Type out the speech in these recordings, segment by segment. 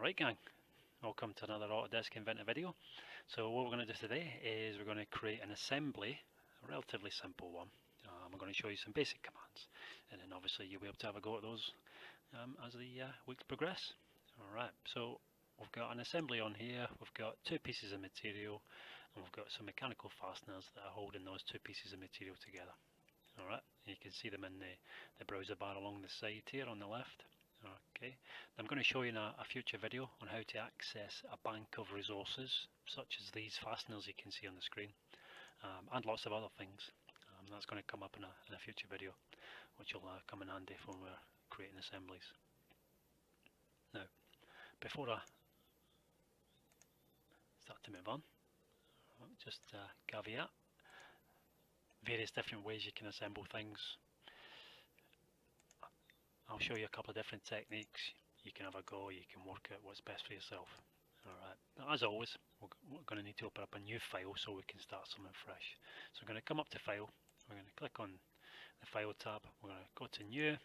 Alright gang, welcome to another Autodesk Inventor video. So what we're going to do today is we're going to create an assembly, a relatively simple one. I'm going to show you some basic commands and then obviously you'll be able to have a go at those as the weeks progress. Alright, so we've got an assembly on here, we've got two pieces of material and we've got some mechanical fasteners that are holding those two pieces of material together. Alright, you can see them in the browser bar along the side here on the left. Okay, I'm going to show you in a future video on how to access a bank of resources such as these fasteners you can see on the screen, and lots of other things. That's going to come up in a future video, which will come in handy when we're creating assemblies. Now, before I start to move on, just caveat, various different ways you can assemble things. I'll show you a couple of different techniques. You can have a go, you can work out what's best for yourself. Alright, as always, we're going to need to open up a new file so we can start something fresh. So we're going to come up to File, we're going to click on the File tab, we're going to go to New,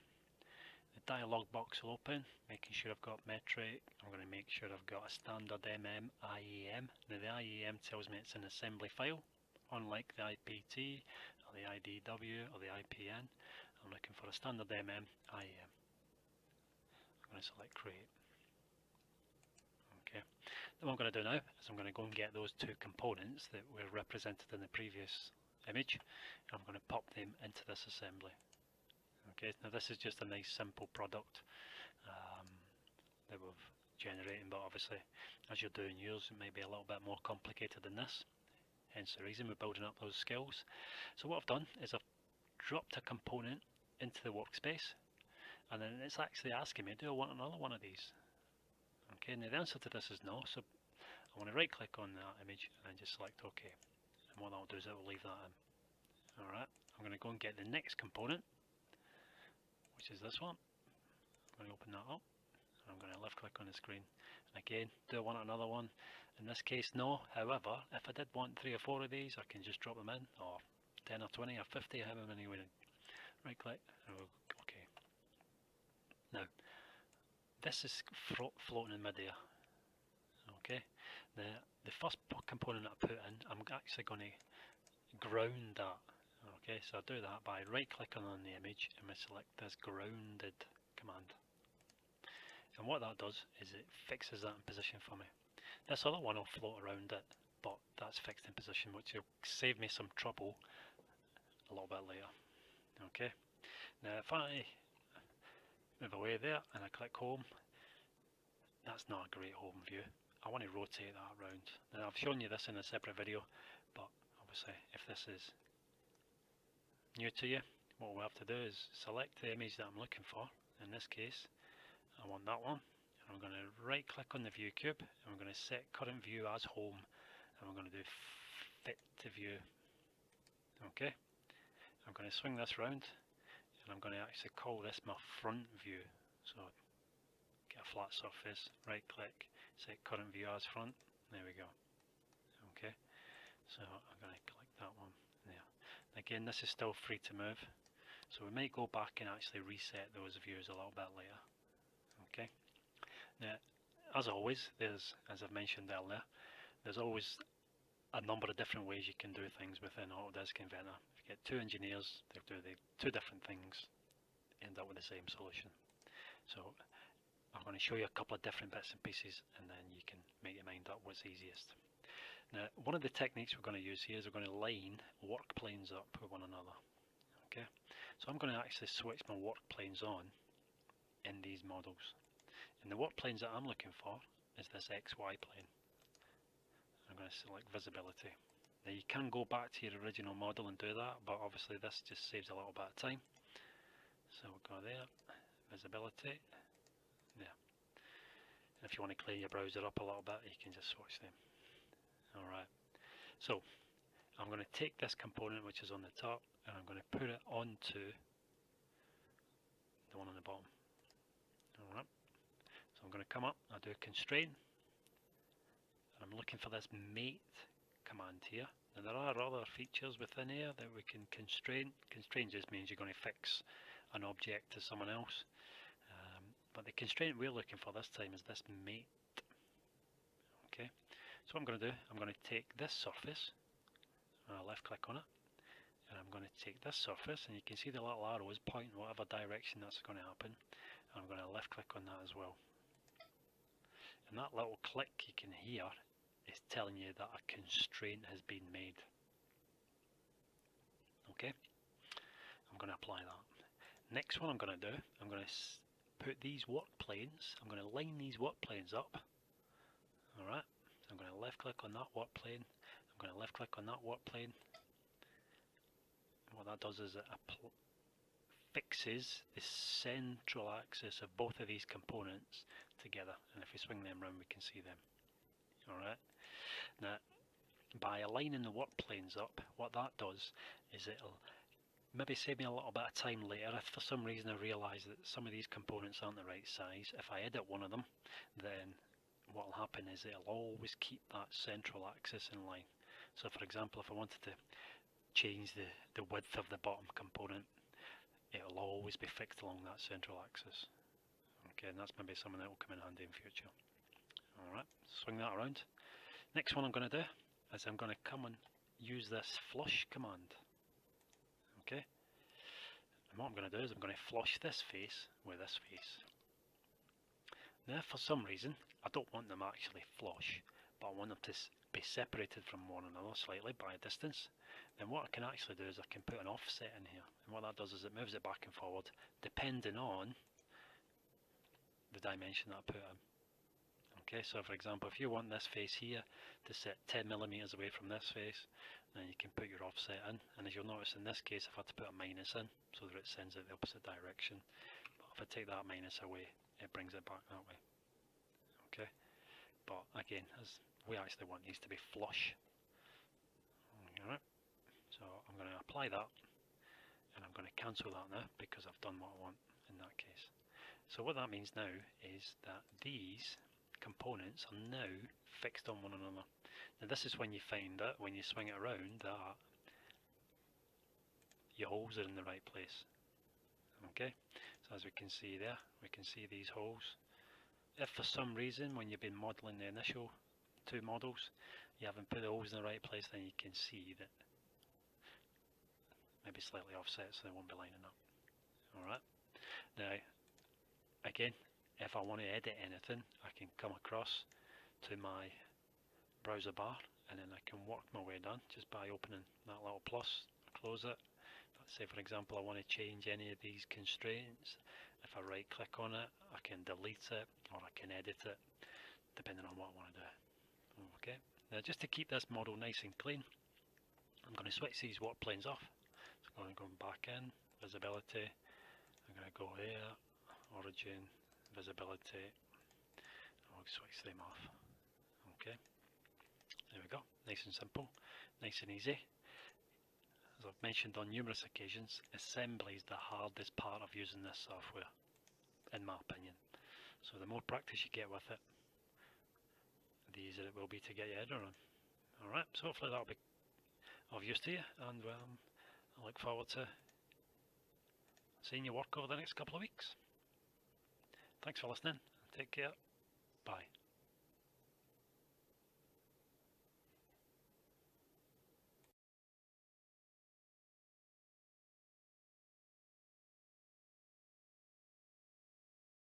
the dialog box will open, making sure I've got metric. I'm going to make sure I've got a standard IEM. Now the IEM tells me it's an assembly file, unlike the IPT or the IDW or the IPN. I'm looking for a standard IEM. I'm going to select create. Okay, then what I'm going to do now is I'm going to go and get those two components that were represented in the previous image and I'm going to pop them into this assembly. Okay, now this is just a nice simple product that we've generated, but obviously as you're doing yours it may be a little bit more complicated than this, hence the reason we're building up those skills. So what I've done is I've dropped a component into the workspace and then it's actually asking me, do I want another one of these? Okay, now the answer to this is no, so I want to right click on that image and then just select OK, and what that'll do is it will leave that in. Alright, I'm going to go and get the next component, which is this one. I'm going to open that up and I'm going to left click on the screen, and again, do I want another one? In this case no, however if I did want 3 or 4 of these I can just drop them in, or 10 or 20 or 50, however many we need. Right click and we'll OK. Now this is floating in midair. Okay, the first component I put in, I'm actually going to ground that. Okay, so I do that by right clicking on the image and I select this grounded command, and what that does is it fixes that in position for me. This other one will float around it, but that's fixed in position, which will save me some trouble a little bit later. Okay, now if I move away there and I click home, that's not a great home view. I want to rotate that around. Now I've shown you this in a separate video, but obviously if this is new to you, what we'll have to do is select the image that I'm looking for. In this case I want that one, and I'm going to right click on the view cube and I'm going to set current view as home, and I'm going to do fit to view. Okay, I'm going to swing this round and I'm going to actually call this my front view. So get a flat surface, right click, set current view as front, there we go. Okay, so I'm going to click that one there. Again, this is still free to move, so we may go back and actually reset those views a little bit later. Okay, now as always, there's, as I've mentioned earlier, there's always a number of different ways you can do things within Autodesk Inventor. If you get two engineers, they'll do two different things, end up with the same solution. So I'm going to show you a couple of different bits and pieces and then you can make your mind up what's easiest. Now one of the techniques we're going to use here is we're going to line work planes up with one another. Okay, so I'm going to actually switch my work planes on in these models, and the work planes that I'm looking for is this XY plane. I'm going to select visibility. Now you can go back to your original model and do that, but obviously this just saves a little bit of time. So we'll go there, visibility, there. And if you want to clear your browser up a little bit, you can just switch them. Alright, so I'm going to take this component which is on the top and I'm going to put it onto the one on the bottom. Alright, so I'm going to come up, I'll do constrain, and I'm looking for this mate command here. Now there are other features within here that we can constrain. Constrain just means you're going to fix an object to someone else, but the constraint we're looking for this time is this mate So what I'm going to do, I'm going to take this surface, left click on it, and I'm going to take this surface, and you can see the little arrow is pointing whatever direction that's going to happen, and I'm going to left click on that as well. And that little click you can hear is telling you that a constraint has been made. Okay, I'm going to apply that. Next one I'm going to do, I'm going to put these work planes, I'm going to line these work planes up. Alright, so I'm going to left click on that work plane, I'm going to left click on that work plane. And what that does is it fixes the central axis of both of these components together, and if we swing them around we can see them. Alright, now by aligning the work planes up, what that does is it'll maybe save me a little bit of time later if for some reason I realise that some of these components aren't the right size. If I edit one of them, then what will happen is it'll always keep that central axis in line. So for example, if I wanted to change the width of the bottom component, it'll always be fixed along that central axis. Okay, and that's maybe something that will come in handy in future. Alright, swing that around. Next one I'm going to do is I'm going to come and use this flush command. Okay, and what I'm going to do is I'm going to flush this face with this face. Now for some reason I don't want them actually flush, but I want them to be separated from one another slightly by a distance. Then what I can actually do is I can put an offset in here, and what that does is it moves it back and forward depending on the dimension that I put in. Okay, so for example, if you want this face here to sit 10mm away from this face, then you can put your offset in, and as you'll notice in this case I've had to put a minus in so that it sends it the opposite direction, but if I take that minus away it brings it back that way. Okay, but again, as we actually want these to be flush. Alright, so I'm going to apply that, and I'm going to cancel that now because I've done what I want in that case. So what that means now is that these components are now fixed on one another. Now this is when you find out, when you swing it around, that your holes are in the right place. Okay, so as we can see there, we can see these holes. If for some reason when you've been modelling the initial two models you haven't put the holes in the right place, then you can see that maybe slightly offset so they won't be lining up. Alright, now again, if I want to edit anything, I can come across to my browser bar, and then I can work my way down just by opening that little plus, close it. Let's say for example I want to change any of these constraints. If I right click on it, I can delete it or I can edit it depending on what I want to do. Okay, now just to keep this model nice and clean, I'm going to switch these work planes off. So I'm going to go back in, visibility, I'm going to go here, origin, visibility, I'll switch them off. Okay, there we go, nice and simple, nice and easy. As I've mentioned on numerous occasions, assembly is the hardest part of using this software, in my opinion. So the more practice you get with it, the easier it will be to get your head around. Alright, so hopefully that'll be of use to you, and I look forward to seeing you work over the next couple of weeks. Thanks for listening. Take care. Bye.